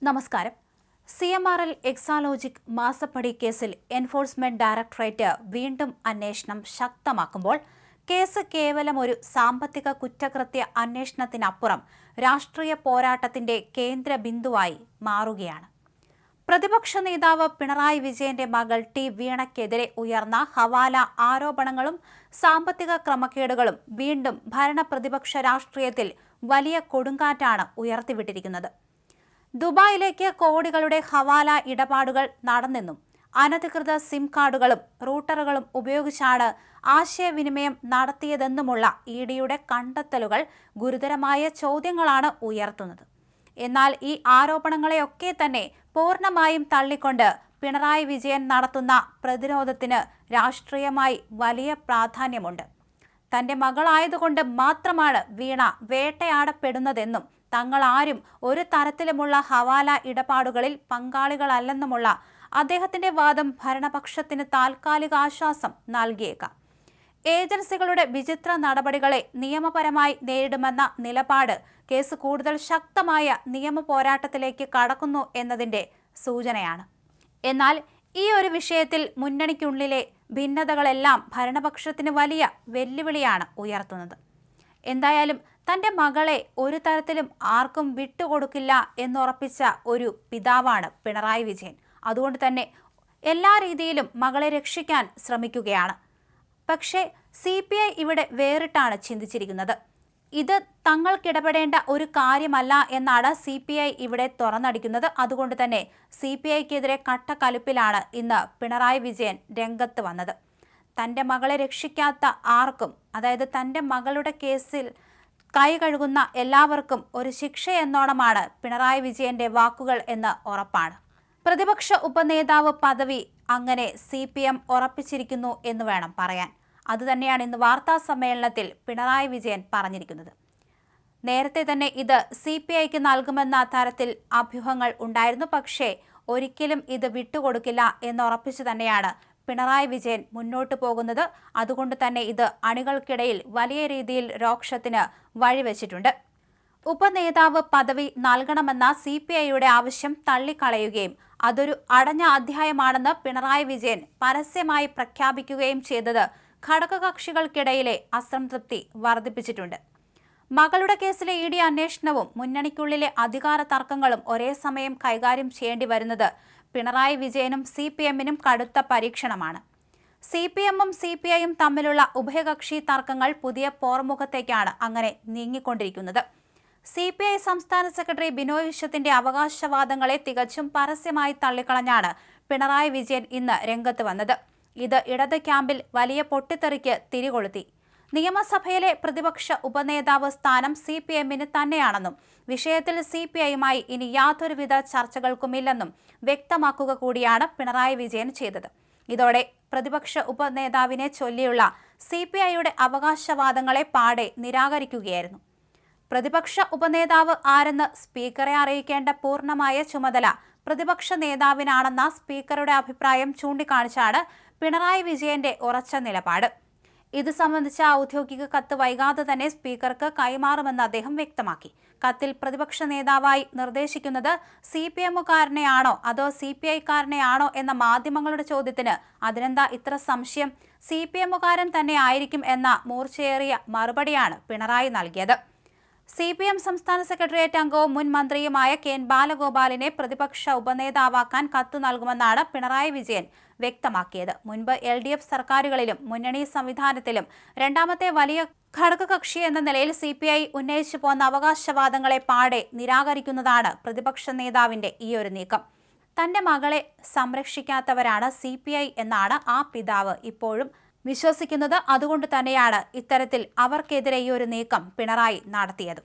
നമസ്കാരം. CMRL എക്സാലോജിക് മാസപ്പടി കേസിൽ എൻഫോഴ്സ്മെന്റ് ഡയറക്ടറേറ്റ് വീണ്ടും അന്വേഷണം ശക്തമാക്കുമ്പോൾ കേസ് കേവലം ഒരു സാമ്പത്തിക കുറ്റകൃത്യ അന്വേഷണത്തിനപ്പുറം രാഷ്ട്രീയ പോരാട്ടത്തിന്റെ കേന്ദ്ര ബിന്ദുവായി മാറുകയാണ്. പ്രതിപക്ഷ നേതാവ് പിണറായി വിജയന്റെ മകൾ ടി വീണയ്ക്കെതിരെ ഉയർന്ന ഹവാല ആരോപണങ്ങളും സാമ്പത്തിക ക്രമക്കേടുകളും വീണ്ടും ഭരണപ്രതിപക്ഷ രാഷ്ട്രീയത്തിൽ വലിയ കൊടുങ്കാറ്റാണ് ഉയർത്തിവിട്ടിരിക്കുന്നത്. ദുബായിലേക്ക് കോടികളുടെ ഹവാല ഇടപാടുകൾ നടന്നെന്നും അനധികൃത സിം കാർഡുകളും റൂട്ടറുകളും ഉപയോഗിച്ചാണ് ആശയവിനിമയം നടത്തിയതെന്നുമുള്ള ഇഡിയുടെ കണ്ടെത്തലുകൾ ഗുരുതരമായ ചോദ്യങ്ങളാണ് ഉയർത്തുന്നത്. എന്നാൽ ഈ ആരോപണങ്ങളെയൊക്കെ തന്നെ പൂർണ്ണമായും തള്ളിക്കൊണ്ട് പിണറായി വിജയൻ നടത്തുന്ന പ്രതിരോധത്തിന് രാഷ്ട്രീയമായി വലിയ പ്രാധാന്യമുണ്ട്. തന്റെ മകളായതുകൊണ്ട് മാത്രമാണ് വീണ വേട്ടയാടപ്പെടുന്നതെന്നും തങ്ങൾ ആരും ഒരു തരത്തിലുമുള്ള ഹവാല ഇടപാടുകളിൽ പങ്കാളികളല്ലെന്നുമുള്ള അദ്ദേഹത്തിന്റെ വാദം ഭരണപക്ഷത്തിന് താൽക്കാലിക ആശ്വാസം നൽകിയേക്കാം. ഏജൻസികളുടെ വിചിത്ര നടപടികളെ നിയമപരമായി നേരിടുമെന്ന നിലപാട് കേസ് കൂടുതൽ ശക്തമായ നിയമ പോരാട്ടത്തിലേക്ക് കടക്കുന്നു എന്നതിന്റെ സൂചനയാണ്. എന്നാൽ ഈ ഒരു വിഷയത്തിൽ മുന്നണിക്കുള്ളിലെ ഭിന്നതകളെല്ലാം ഭരണപക്ഷത്തിന് വലിയ വെല്ലുവിളിയാണ് ഉയർത്തുന്നത്. എന്തായാലും തന്റെ മകളെ ഒരു തരത്തിലും ആർക്കും വിട്ടുകൊടുക്കില്ല എന്നുറപ്പിച്ച ഒരു പിതാവാണ് പിണറായി വിജയൻ. അതുകൊണ്ട് തന്നെ എല്ലാ രീതിയിലും മകളെ രക്ഷിക്കാൻ ശ്രമിക്കുകയാണ്. പക്ഷേ CPI ഇവിടെ വേറിട്ടാണ് ചിന്തിച്ചിരിക്കുന്നത്. ഇത് തങ്ങൾക്കിടപെടേണ്ട ഒരു കാര്യമല്ല എന്നാണ് CPI ഇവിടെ തുറന്നടിക്കുന്നത്. അതുകൊണ്ട് തന്നെ CPIക്കെതിരെ കട്ടക്കലിപ്പിലാണ് ഇന്ന് പിണറായി വിജയൻ രംഗത്ത് വന്നത്. തൻ്റെ മകളെ രക്ഷിക്കാത്ത ആർക്കും, അതായത് തൻ്റെ മകളുടെ കേസിൽ കൈ കഴുകുന്ന എല്ലാവർക്കും ഒരു ശിക്ഷ എന്നോണമാണ് പിണറായി വിജയന്റെ വാക്കുകൾ എന്ന് ഉറപ്പാണ്. പ്രതിപക്ഷ ഉപനേതാവ് പദവി അങ്ങനെ CPM ഉറപ്പിച്ചിരിക്കുന്നു എന്ന് വേണം പറയാൻ. അതുതന്നെയാണ് ഇന്ന് വാർത്താ സമ്മേളനത്തിൽ പിണറായി വിജയൻ പറഞ്ഞിരിക്കുന്നത്. നേരത്തെ തന്നെ ഇത് CPIക്ക് നൽകുമെന്ന തരത്തിൽ അഭ്യൂഹങ്ങൾ ഉണ്ടായിരുന്നു. പക്ഷേ ഒരിക്കലും ഇത് വിട്ടുകൊടുക്കില്ല എന്നുറപ്പിച്ചു തന്നെയാണ് പിണറായി വിജയൻ മുന്നോട്ട് പോകുന്നത്. അതുകൊണ്ട് തന്നെ ഇത് അണികൾക്കിടയിൽ വലിയ രീതിയിൽ രോക്ഷത്തിന് വഴിവെച്ചിട്ടുണ്ട്. ഉപനേതാവ് പദവി നൽകണമെന്ന CPIയുടെ ആവശ്യം തള്ളിക്കളയുകയും അതൊരു അടഞ്ഞ അധ്യായമാണെന്ന് പിണറായി വിജയൻ പരസ്യമായി പ്രഖ്യാപിക്കുകയും ചെയ്തത് ഘടകകക്ഷികൾക്കിടയിലെ അസംതൃപ്തി വർദ്ധിപ്പിച്ചിട്ടുണ്ട്. മകളുടെ കേസിലെ ED അന്വേഷണവും മുന്നണിക്കുള്ളിലെ അധികാര തർക്കങ്ങളും ഒരേ സമയം കൈകാര്യം ചെയ്യേണ്ടി വരുന്നത് പിണറായി വിജയനും CPMനും കടുത്ത പരീക്ഷണമാണ്. CPMും CPIയും തമ്മിലുള്ള ഉഭയകക്ഷി തർക്കങ്ങൾ പുതിയ പോർമുഖത്തേക്കാണ് അങ്ങനെ നീങ്ങിക്കൊണ്ടിരിക്കുന്നത്. CPI സംസ്ഥാന സെക്രട്ടറി ബിനോയ് വിശ്വത്തിന്റെ അവകാശവാദങ്ങളെ തികച്ചും പരസ്യമായി തള്ളിക്കളഞ്ഞാണ് പിണറായി വിജയൻ ഇന്ന് രംഗത്ത് വന്നത്. ഇത് ഇടത് ക്യാമ്പിൽ വലിയ പൊട്ടിത്തെറിക്ക് തിരികൊളുത്തി. നിയമസഭയിലെ പ്രതിപക്ഷ ഉപനേതാവ് സ്ഥാനം CPMന് തന്നെയാണെന്നും വിഷയത്തിൽ CPIയുമായി ഇനി യാതൊരുവിധ ചർച്ചകൾക്കുമില്ലെന്നും വ്യക്തമാക്കുക കൂടിയാണ് പിണറായി വിജയൻ ചെയ്തത്. ഇതോടെ പ്രതിപക്ഷ ഉപനേതാവിനെ ചൊല്ലിയുള്ള CPIയുടെ അവകാശവാദങ്ങളെ പാടെ നിരാകരിക്കുകയായിരുന്നു. പ്രതിപക്ഷ ഉപനേതാവ് ആരെന്ന് സ്പീക്കറെ അറിയിക്കേണ്ട പൂർണ്ണമായ ചുമതല പ്രതിപക്ഷ നേതാവിനാണെന്ന സ്പീക്കറുടെ അഭിപ്രായം ചൂണ്ടിക്കാണിച്ചാണ് പിണറായി വിജയന്റെ ഉറച്ച നിലപാട്. ഇത് സംബന്ധിച്ച ഔദ്യോഗിക കത്ത് വൈകാതെ തന്നെ സ്പീക്കർക്ക് കൈമാറുമെന്ന് അദ്ദേഹം വ്യക്തമാക്കി. കത്തിൽ പ്രതിപക്ഷ നേതാവായി നിർദ്ദേശിക്കുന്നത് CPMകാരനെയാണോ അതോ CPIക്കാരനെയാണോ എന്ന മാധ്യമങ്ങളുടെ ചോദ്യത്തിന് അതിനെന്താ ഇത്ര സംശയം, CPMകാരൻ തന്നെ ആയിരിക്കും എന്ന മൂർച്ചയേറിയ മറുപടിയാണ് പിണറായി നൽകിയത്. CPM സംസ്ഥാന സെക്രട്ടേറിയറ്റ് അംഗവും മുൻ മന്ത്രിയുമായ KN ബാലഗോപാലിനെ പ്രതിപക്ഷ ഉപനേതാവാക്കാൻ കത്ത് നൽകുമെന്നാണ് പിണറായി വിജയൻ വ്യക്തമാക്കിയത്. മുൻപ് LDF സർക്കാരുകളിലും മുന്നണി സംവിധാനത്തിലും രണ്ടാമത്തെ വലിയ ഘടകകക്ഷി എന്ന നിലയിൽ CPI ഉന്നയിച്ചു പോന്ന അവകാശവാദങ്ങളെ പാടെ നിരാകരിക്കുന്നതാണ് പ്രതിപക്ഷ നേതാവിന്റെ ഈ ഒരു നീക്കം. തന്റെ മകളെ സംരക്ഷിക്കാത്തവരാണ് CPI എന്നാണ് ആ പിതാവ് ഇപ്പോഴും വിശ്വസിക്കുന്നത്. അതുകൊണ്ട് തന്നെയാണ് ഇത്തരത്തിൽ അവർക്കെതിരെ ഈ ഒരു നീക്കം പിണറായി നടത്തിയത്.